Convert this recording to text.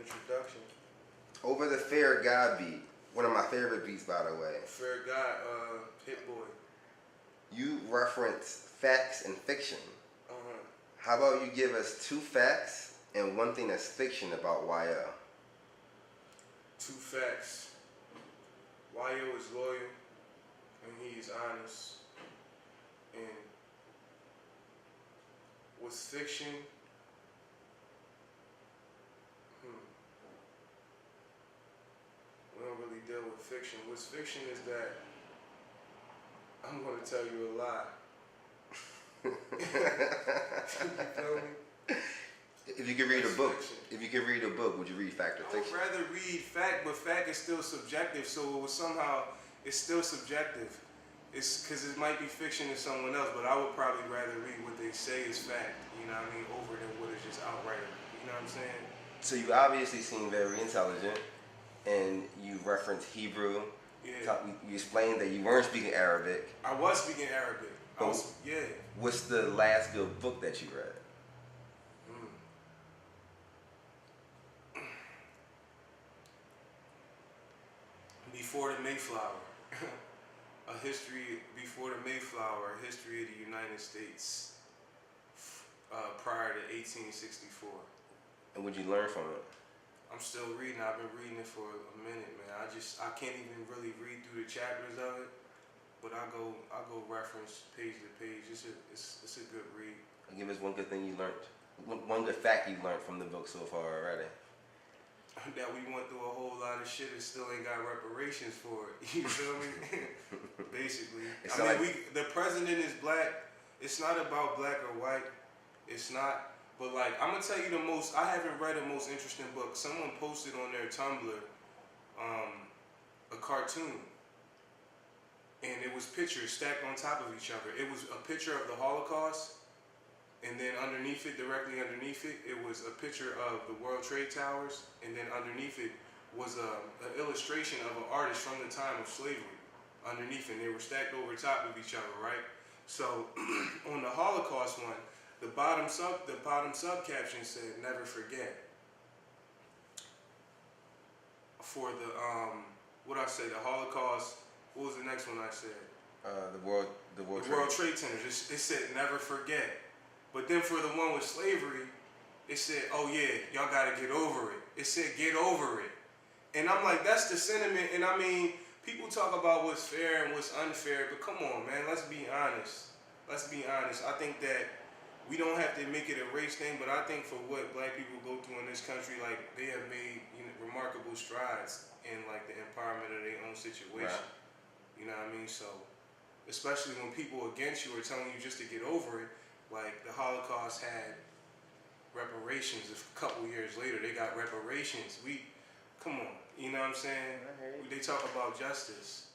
introduction. Over the Fair God beat, one of my favorite beats, by the way. Fair God, Hit Boy. You reference facts and fiction. Uh-huh. How about you give us 2 facts and 1 thing that's fiction about Wyo? 2 facts. Wyo is loyal and he's honest. And what's fiction? We don't really deal with fiction. What's fiction is that I'm going to tell you a lie. You feel me? If you could read a book, would you read fact or fiction? I would rather read fact, but fact is still subjective. So it's still subjective. It's because it might be fiction to someone else, but I would probably rather read what they say is fact. You know what I mean? Over than what is just outright. You know what I'm saying? So you obviously seem very intelligent, and you reference Hebrew. Yeah. You explained that you weren't speaking Arabic. I was speaking Arabic. Yeah. What's the last good book that you read? Before the Mayflower. A history before the Mayflower, a history of the United States prior to 1864. And what'd you learn from it? I'm still reading. I've been reading it for a minute, man. I can't even really read through the chapters of it, but I go reference page to page. It's a good read. And give us one good thing you learned. One good fact you learned from the book so far already. That we went through a whole lot of shit and still ain't got reparations for it. You feel me? Basically. The president is black. It's not about black or white. It's not. But like, I'm gonna tell you I haven't read the most interesting book. Someone posted on their Tumblr a cartoon. And it was pictures stacked on top of each other. It was a picture of the Holocaust. And then directly underneath it, it was a picture of the World Trade Towers. And then underneath it was an illustration of an artist from the time of slavery. Underneath it, and they were stacked over top of each other, right? So on the Holocaust one, the bottom sub caption said, "Never forget." For the the Holocaust. What was the next one I said? The World Trade Centers. It said, "Never forget." But then for the one with slavery, it said, "Oh yeah, y'all gotta get over it." It said, "Get over it." And I'm like, that's the sentiment. And I mean, people talk about what's fair and what's unfair, but come on, man, let's be honest. Let's be honest. I think that we don't have to make it a race thing, but I think for what black people go through in this country, like, they have made remarkable strides in like the empowerment of their own situation. Right. You know what I mean? So, especially when people against you are telling you just to get over it. Like, the Holocaust had reparations. A couple years later, they got reparations. Come on, you know what I'm saying? They talk about justice.